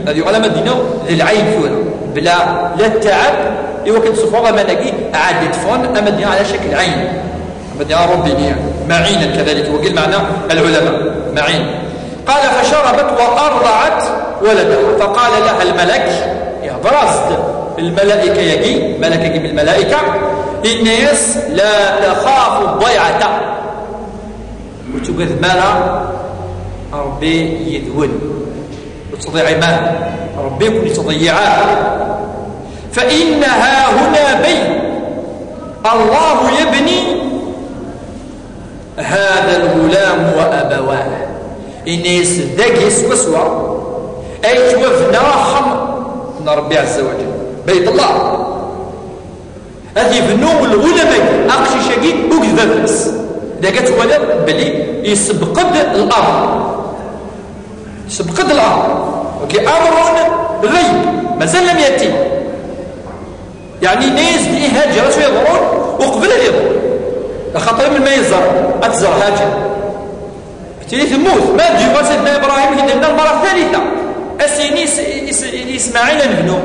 هذه على مدينة للعين فيها بلا لا التعب إيوا كنتصفوا ما نلاقي عاد يدفون أمدينة على شكل عين مدينة ربينية معينا كذلك وقيل معنى العلماء معين. قال فشربت وأرضعت ولدها فقال لها الملك يا برازد الملائكة يجي ملك يجي من الملائكة الناس لا تخاف الضيعة وتقول مالا ربي يذون وتضيع مال ربي يكون يتضيعها فإنها هنا بيت الله يبني هذا الغلام وأبواه الناس داكيس وسوى أي توفنا خمر من ربي عز وجل بيت الله هذه بنو الغلماء أقشي شاقين أكذب بس إذا قلت ولد بلي يسبقد الأرض يسبقد الأرض وكي أمر غيب مازال لم يأتي يعني ناس دي هاجرة يضرون وقبل يضرون خاطر من ما يزرع أتزرع هاجر تريد تموت ما تجي سيدنا إبراهيم هدنا المرة الثالثة أسيني إسماعيل نبنو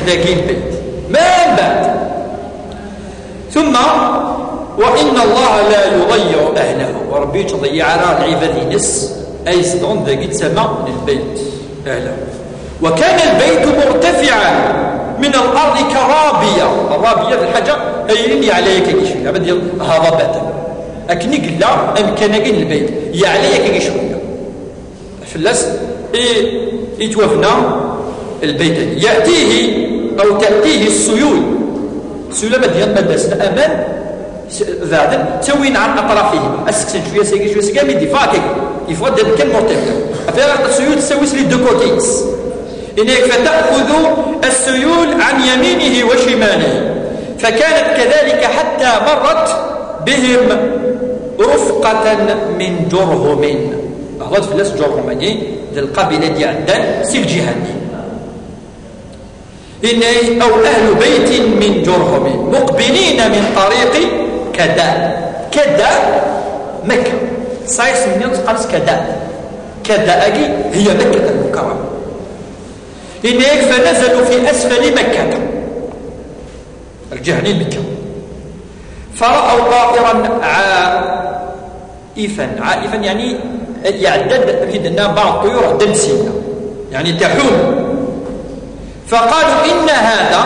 ذاكي البيت ما بعد ثم وإن الله لا يضيع أهله وربي تضيع على العباد نس أي صدعون ذاكي تسمى للبيت أهله وكان البيت مرتفعا من الأرض كرابية الرابية في الحاجة هي اللي عليك كيشوية عبد ديال هضبة أكني قلا أمكانكين البيت يا عليك كيشوية فلاس يتوفنا البيت يأتيه أو تأتيه السيول السيول مدينة مدرسة أمان ذادا تسوين عن أطرافهم أسكسن شوية سيكي شوية سيكي ميدي فاكك يفضل ذلك كان مرتفع أفيرا السيول تسوي لي دو كوتيس إنك فتأخذ السيول عن يمينه وشماله فكانت كذلك حتى مرت بهم رفقة من جرهم أخذ في الناس جرهماني ذي القبيلة دي عندن سي الجهاني إنه أو أهل بيت من جرهم مقبلين من طريق كدا مكة سايس من ينطقنس كدا أجي هي مكة المكرمة إنك فنزلوا في أسفل مكة الجهني مكة فرأوا طائرا عائفا يعني يعدد بدنا بعض الطيور دنسية يعني تحوم فقالوا إن هذا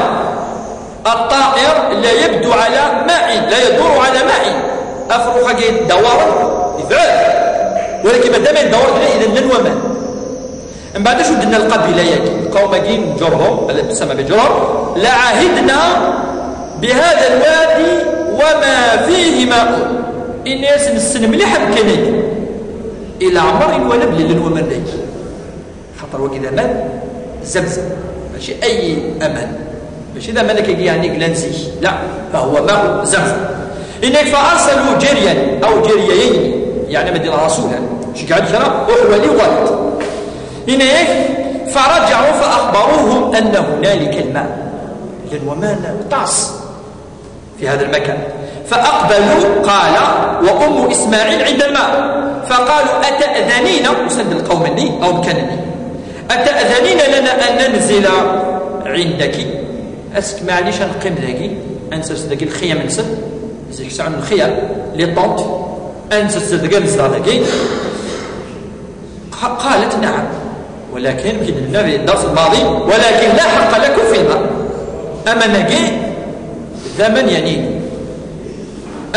الطائر لا يبدو على ماء لا يدور على ماء أفرخ الدوار يفعل ولكن ما دام يدور إذا ننوى ماء من بعد شو دنا القبيلة ياكي القوم جين جرهم التي تسمى بجرهم لعهدنا بهذا الوادي وما فيه ماء الناس نسن مليح بكنيك إلى عمر ونبل للومن ليك خطر وكذا ماء زمزم ماشي أي أمان ماشي إذا مالك يعني قلنسي لا فهو ماء زمزم إنك فأرسلوا جريا أو جريين يعني مدينة رسولا شكاعد شراب وحوالي غلط إنك فرجعوا فأخبروهم أن هنالك الماء لأن وما طعس في هذا المكان فأقبلوا قال وأم إسماعيل عند الماء فقالوا أتأذنين وسند القوم لي أو مكانني أتأذنين لنا أن ننزل عندك أسك معليش نقيم ذاكي أنسس ذاكي الخيام نسد زيك ساعة من الخيام لي طونت أنسس ذاكي نزل ذاكي قالت نعم ولكن يمكن النبي الدرس الماضي ولكن لا حق لكم في الماء أما نجي زمن ينين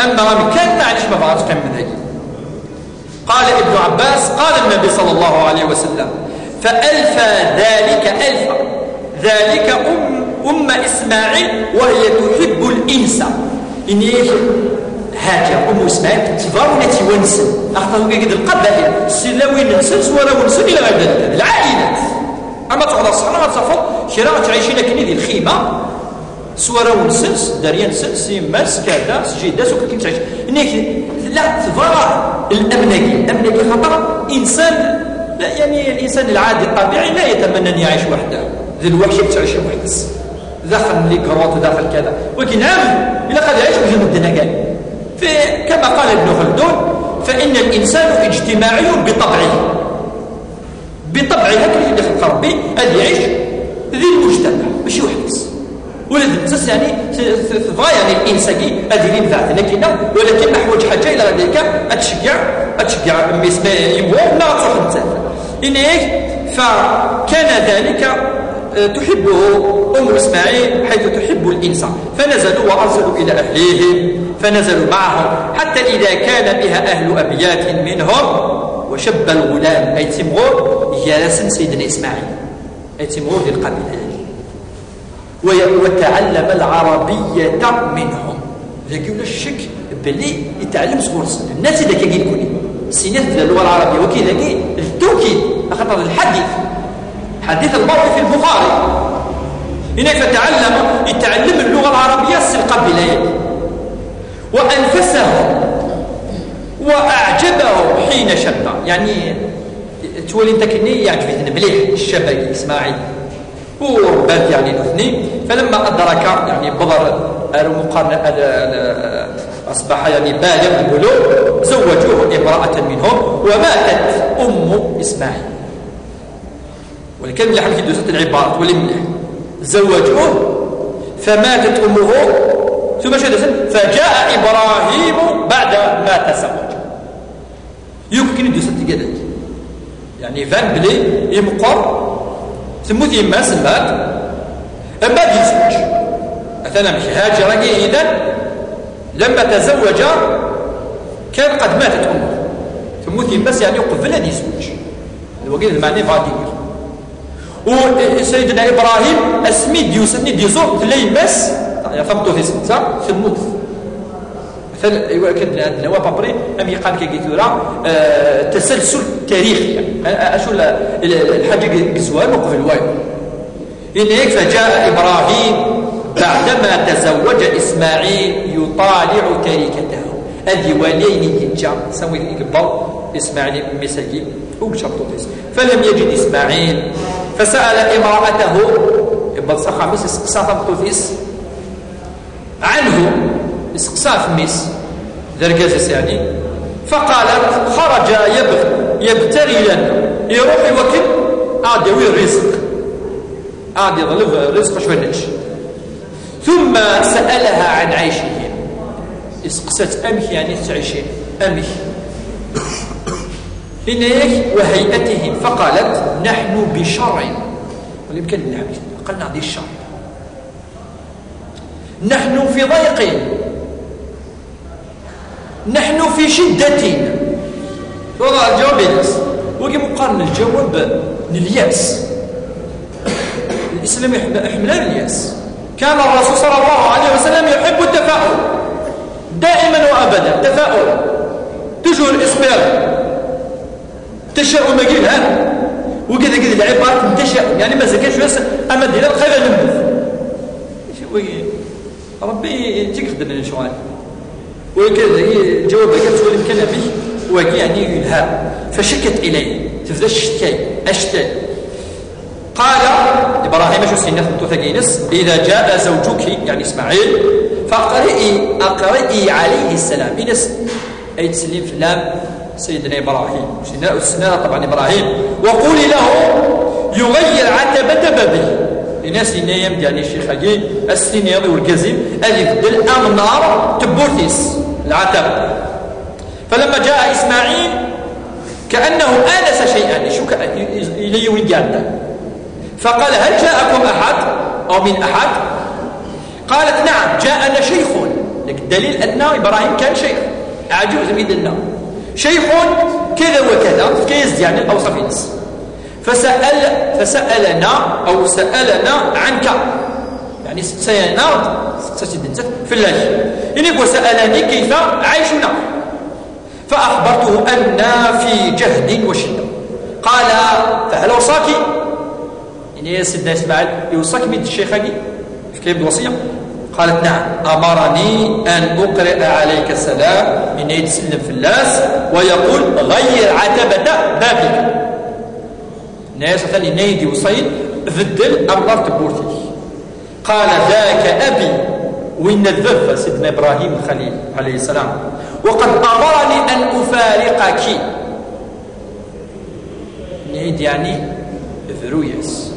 أما كان معلش ما بعرفش كم من هيك قال ابن عباس قال النبي صلى الله عليه وسلم فألفى ذلك أم إسماعيل وهي تحب الإنس إني هاجر أم إسماعيل تفاونا تيونسن أخطأوا قد القبائل سلاوين نسنس ولا ونسن إلى غير ذلك العائلات أما تعود الصحراء ما تصفوا شراء تعيشين كني ذي الخيمة سوارا ونسنس داريان سنس ماس كذا سجيداس وكل تعيش إنك لا تفرع الأمنكي خطر إنسان لا يعني الإنسان العادي الطبيعي لا يتمنى أن يعيش وحده ذي الوحش تعيش وحده داخل لي كروت داخل كذا ولكن نعم إلا قد يعيش بجنب الدنيا كما قال ابن خلدون فإن الإنسان اجتماعي بطبعه بطبعه هكذا اللي خلق ربي هذا يعيش ذي المجتمع ماشي وحدس ولا الناس يعني تبغى يعني الانساني هذه اللي نفعت لكن ولكن نحوج حاجه الى ذلك اتشجع مثل يموت ما تروح نتسافر إنه فكان ذلك تحبه أم إسماعيل حيث تحب الإنسان فنزلوا وأرسلوا إلى أهليهم فنزلوا معهم حتى إذا كان بها أهل أبيات منهم وشب الغلام أي تمغور جالسا سيدنا إسماعيل أي تمغور للقبيلة وتعلم العربية منهم يقول الشك بلي يتعلم صغور السن الناس إذا كان يقول السنة اللغة العربية وكذا التوكيد أخطر الحديث حديث الماضي في البخاري هناك يتعلم اللغة العربية القبيلة وأنفسه وأعجبه حين شد يعني تولي انت كني يعجبني مليح الشبكي إسماعيل وربات يعني الاثنين فلما أدرك يعني بضر المقارنة أصبح يعني بالغ البلوغ زوجوه امرأة منهم وماتت أم إسماعيل ولكن اللي حكي دوسة العبارة ولي مليح زوجوه فماتت أمه ثم فجاء إبراهيم بعد ما تزوج يمكن دوسة تقدر يعني فان بلي يمقر ثموت يما سمات أما يزوج مثلا مش هاجر إذن لما تزوج كان قد ماتت أمه ثموت يما يعني قبل أن يزوج الوقت المعني غادي وسيدنا إبراهيم أسمي ديوسني ديزور تلي مس فهمتوا في سنة ثموت مثلا ايوا كان عندنا وابابري ام يقال كيتورا تسلسل تاريخي اشو الحاجه قزوان وقف الوايد إنك فجاء إبراهيم بعدما تزوج إسماعيل يطالع تركته هذه ولين يجا سوي يقبل إسماعيل مسكين وشرطه فلم يجد إسماعيل فسأل امرأته يقبل صخا مس استقصى طوفيس عنه استقصى في مس ذرقازس يعني فقالت خرج يبتغي لنا يروح يوكل عاد يوي الرزق عاد يظلف الرزق شوينش ثم سألها عن عيشهم اسقست أمك يعني تعيشين أمك إنك وهيئتهم فقالت نحن بشر وليمكن نعمل قلنا هذه الشر نحن في ضيق نحن في شدة وضع الجواب يلس وكي مقارن الجواب للياس الإسلام يحمل الياس كان الرسول صلى الله عليه وسلم يحب التفاؤل دائما وأبدا تفاؤل تجور إسبير تشاؤم مجيل ها وكذا كذا العبارة تشاؤم يعني ما زكاش بس أما دينا الخير نمبث ربي تقدر نشوان وكذا الجواب قالت ولم كان به وكي يعني يلهى فشكت إليه تفضل أشتاي قال إبراهيم شو سنة تثقينس إذا جاء زوجك يعني إسماعيل فأقرئي عليه السلام إنس أي تسليم فلام سيدنا إبراهيم سنة طبعا إبراهيم وقولي له يغير عتبة بابه الناس اللي يمد يعني الشيخ هاجي السنير والكزيم اللي بدل النار تبورتيس العتبة فلما جاء إسماعيل كأنه آنس شيئا شو إلي ولد فقال هل جاءكم أحد أو من أحد قالت نعم جاءنا شيخ الدليل أن إبراهيم كان شيخ عجوز مثلنا شيخ كذا وكذا كيز يعني الأوصف الناس فسألنا أو سألنا عنك يعني سينا في الله إنك وسألني كيف عيشنا فأخبرته أننا في جهد وشدة قال فهل وصاك يعني سيدنا إسماعيل يوصاك من الشيخ في كلمة الوصية قالت نعم أمرني أن أقرأ عليك السلام إن يتسلم في الناس ويقول غير عتبة بابك ناس ثاني نيدي وصيد بدل أمر تبورتي قال ذاك أبي وإن الذف سيدنا إبراهيم الخليل عليه السلام وقد أمرني أن أفارقك يعيد يعني فروياس